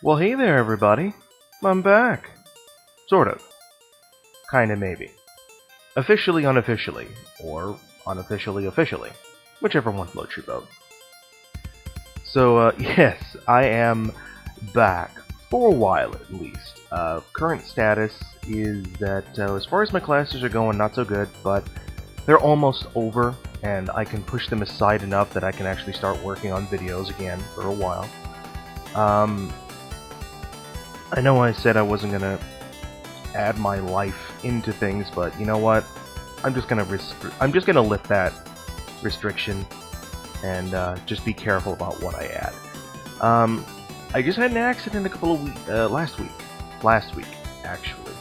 Well, hey there, everybody. I'm back. Sort of. Kinda, maybe. Officially, unofficially. Or unofficially, officially. Whichever one floats your boat. So, yes, I am back. For a while, at least. Current status is that, as far as my classes are going, not so good, but they're almost over, and I can push them aside enough that I can actually start working on videos again for a while. I know I said I wasn't gonna add my life into things, but you know what? I'm just gonna lift that restriction and just be careful about what I add. I just had an accident a couple of weeks last week actually.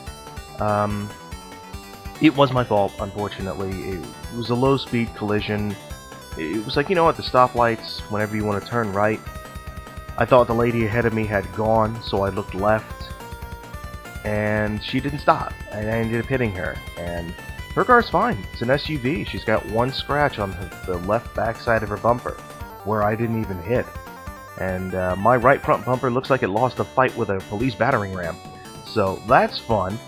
It was my fault, unfortunately. It was a low-speed collision. It was like, you know, at the stoplights, whenever you want to turn right. I thought the lady ahead of me had gone, so I looked left, and she didn't stop, and I ended up hitting her, and her car's fine. It's an SUV. She's got one scratch on the left backside of her bumper, where I didn't even hit, and my right front bumper looks like it lost a fight with a police battering ram, so that's fun.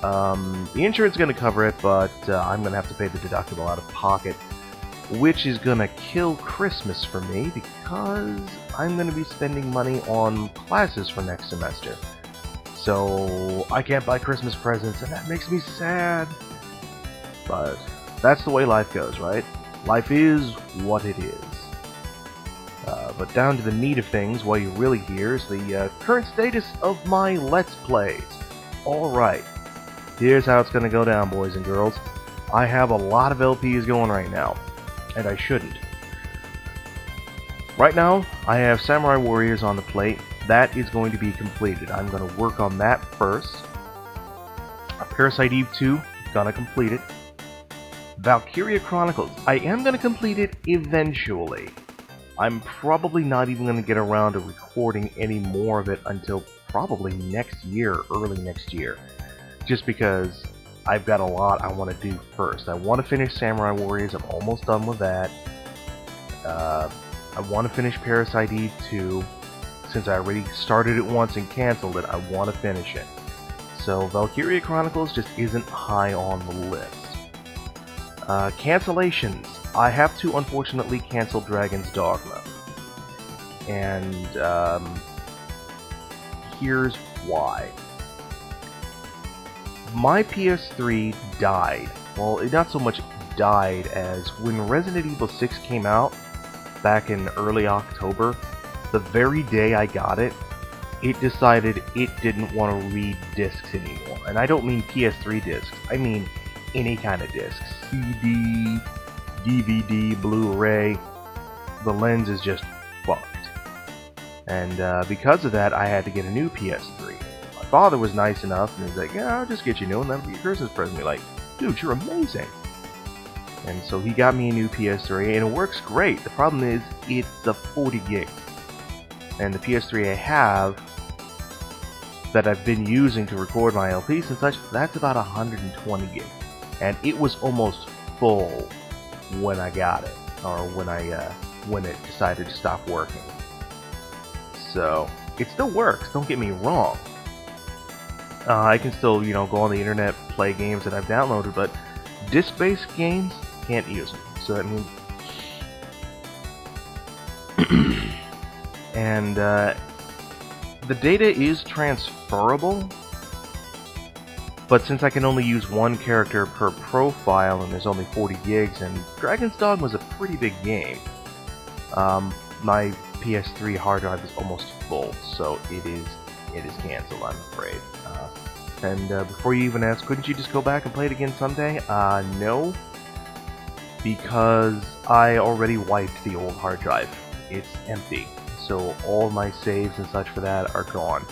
The insurance is going to cover it, but I'm going to have to pay the deductible out of pocket, which is gonna kill Christmas for me because I'm gonna be spending money on classes for next semester. So I can't buy Christmas presents, and that makes me sad. But that's the way life goes, right? Life is what it is. But down to the meat of things, what you're really here is the current status of my Let's Plays. Alright, here's how it's gonna go down, boys and girls. I have a lot of LPs going right now. And I shouldn't. Right now, I have Samurai Warriors on the plate. That is going to be completed. I'm going to work on that first. Parasite Eve 2, gonna complete it. Valkyria Chronicles, I am gonna complete it eventually. I'm probably not even going to get around to recording any more of it until probably next year, early next year. Just because I've got a lot I want to do first. I want to finish Samurai Warriors. I'm almost done with that. I want to finish Parasite Eve 2. Since I already started it once and canceled it, I want to finish it. So Valkyria Chronicles just isn't high on the list. Cancellations. I have to unfortunately cancel Dragon's Dogma. And here's why. My PS3 died. Well, it not so much died as when Resident Evil 6 came out back in early October, the very day I got it, it decided it didn't want to read discs anymore. And I don't mean PS3 discs, I mean any kind of discs. CD, DVD, Blu-ray, the lens is just fucked. And because of that, I had to get a new PS3. My father was nice enough, and he's like, yeah, I'll just get you a new one, that'll be your Christmas present. You're like, dude, you're amazing. And so he got me a new PS3, and it works great. The problem is, it's a 40 gig. And the PS3 I have, that I've been using to record my LPs and such, that's about 120 gig. And it was almost full when I got it, or when it decided to stop working. So, it still works, don't get me wrong. I can still, go on the internet, play games that I've downloaded, but disc-based games, can't use them. So that means... and, the data is transferable, but since I can only use one character per profile, and there's only 40 gigs, and Dragon's Dogma was a pretty big game, my PS3 hard drive is almost full, so it is canceled, I'm afraid. And before you even ask, couldn't you just go back and play it again someday? No, because I already wiped the old hard drive. It's empty, so all my saves and such for that are gone.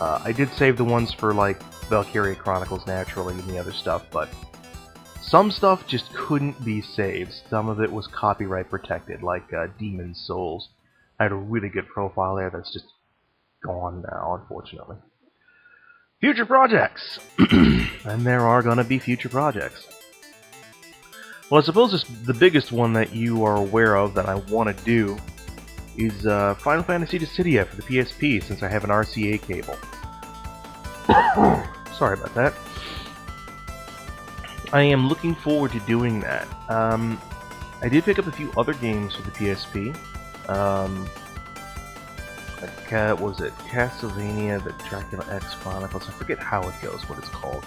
I did save the ones for, like, Valkyria Chronicles naturally and the other stuff, but some stuff just couldn't be saved. Some of it was copyright protected, like Demon's Souls. I had a really good profile there that's just gone now, unfortunately. Future projects! And there are gonna be future projects. Well, I suppose the biggest one that you are aware of that I want to do is Final Fantasy Dissidia for the PSP, since I have an RCA cable. Sorry about that. I am looking forward to doing that. I did pick up a few other games for the PSP. What was it? Castlevania, the Dracula X Chronicles. I forget how it goes, what it's called.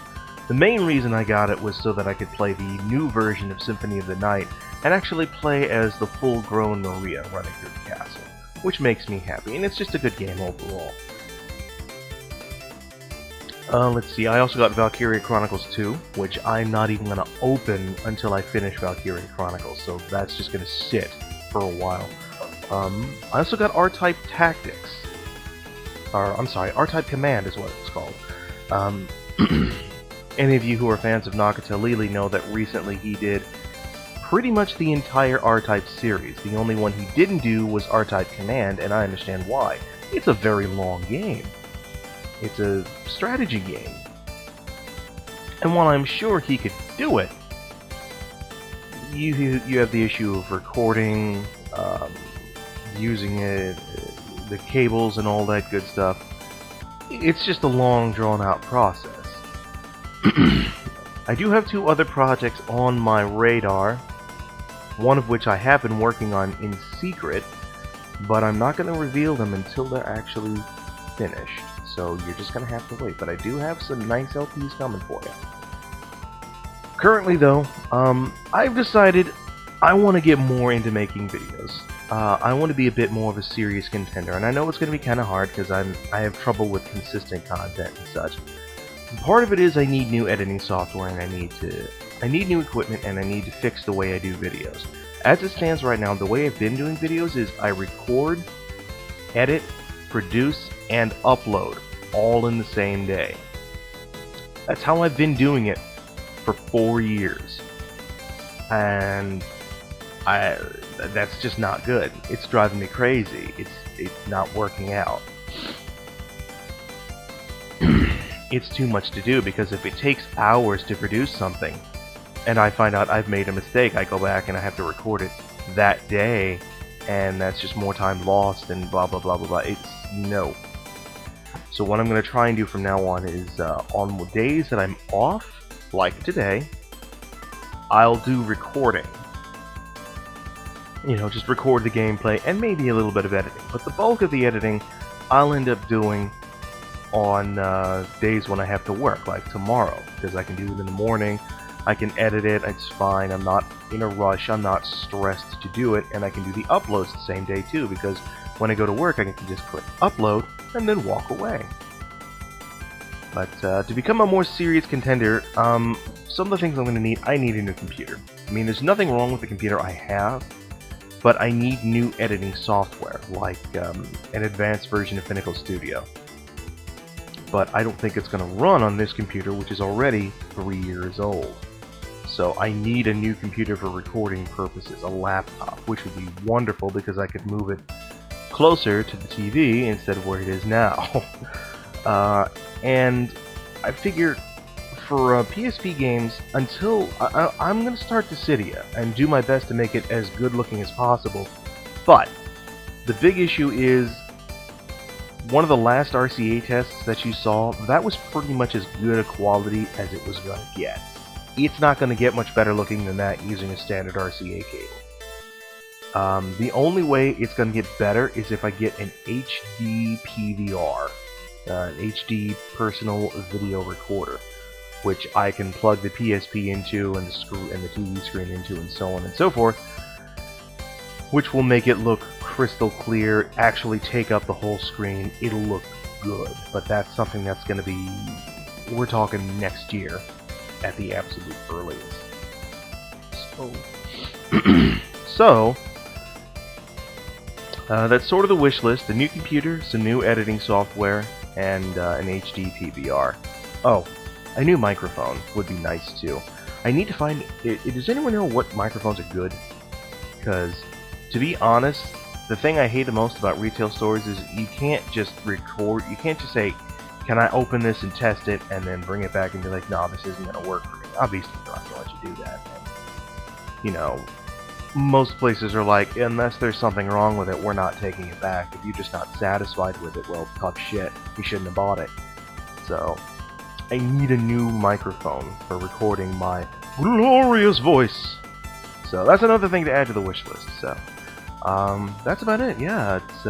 The main reason I got it was so that I could play the new version of Symphony of the Night and actually play as the full-grown Maria running through the castle, which makes me happy, and it's just a good game overall. Let's see, I also got Valkyria Chronicles 2, which I'm not even going to open until I finish Valkyria Chronicles, so that's just going to sit for a while. I also got R-Type Tactics. I'm sorry, R-Type Command is what it's called. Any of you who are fans of Nakata Lili know that recently he did pretty much the entire R-Type series. The only one he didn't do was R-Type Command, and I understand why. It's a very long game. It's a strategy game. And while I'm sure he could do it, you have the issue of recording, using it, the cables and all that good stuff. It's just a long, drawn-out process. I do have two other projects on my radar, one of which I have been working on in secret, but I'm not going to reveal them until they're actually finished. So you're just going to have to wait. But I do have some nice LPs coming for you. Currently, though, I've decided I want to get more into making videos. I want to be a bit more of a serious contender, and I know it's going to be kind of hard because I have trouble with consistent content and such. Part of it is I need new editing software, and I need new equipment, and I need to fix the way I do videos. As it stands right now, the way I've been doing videos is I record, edit, produce, and upload all in the same day. That's how I've been doing it for 4 years. And that's just not good. It's driving me crazy. It's not working out. It's too much to do, because if it takes hours to produce something and I find out I've made a mistake, I go back and I have to record it that day, and that's just more time lost and blah blah blah blah blah. It's no. So what I'm going to try and do from now on is on days that I'm off, like today, I'll do recording. You know, just record the gameplay and maybe a little bit of editing. But the bulk of the editing I'll end up doing on days when I have to work, like tomorrow, because I can do it in the morning, I can edit it, it's fine, I'm not in a rush, I'm not stressed to do it, and I can do the uploads the same day too, because when I go to work I can just click upload and then walk away. But to become a more serious contender, some of the things I'm going to need, I need a new computer. I mean, there's nothing wrong with the computer I have, but I need new editing software, like an advanced version of Pinnacle Studio. But I don't think it's going to run on this computer, which is already 3 years old. So I need a new computer for recording purposes, a laptop, which would be wonderful because I could move it closer to the TV instead of where it is now. And I figure for PSP games, until I'm going to start Dissidia and do my best to make it as good looking as possible. But the big issue is, one of the last RCA tests that you saw, that was pretty much as good a quality as it was going to get. It's not going to get much better looking than that using a standard RCA cable. The only way it's going to get better is if I get an HD PVR, an HD personal video recorder, which I can plug the PSP into and the TV screen into and so on and so forth, which will make it look crystal clear, actually take up the whole screen. It'll look good, but that's something that's going to be, we're talking next year at the absolute earliest. So that's sort of the wish list: a new computer, some new editing software, and an HD PVR. Oh, a new microphone would be nice too. I need to find, does anyone know what microphones are good? Because, to be honest, the thing I hate the most about retail stores is you can't just record, you can't just say, can I open this and test it, and then bring it back and be like, no, this isn't going to work for me. Obviously, they're not going to let you do that. And, you know, most places are like, unless there's something wrong with it, we're not taking it back. If you're just not satisfied with it, well, tough shit. You shouldn't have bought it. So, I need a new microphone for recording my glorious voice. So that's another thing to add to the wish list. So, that's about it. Yeah, it's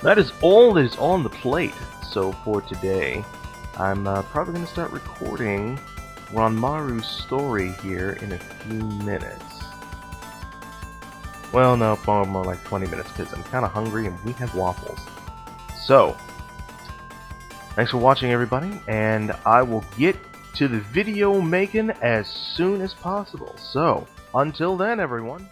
that is all that is on the plate. So for today, I'm probably going to start recording Ranmaru's story here in a few minutes. Well, no, more like 20 minutes because I'm kind of hungry and we have waffles. So, thanks for watching, everybody, and I will get to the video making as soon as possible. So, until then, everyone.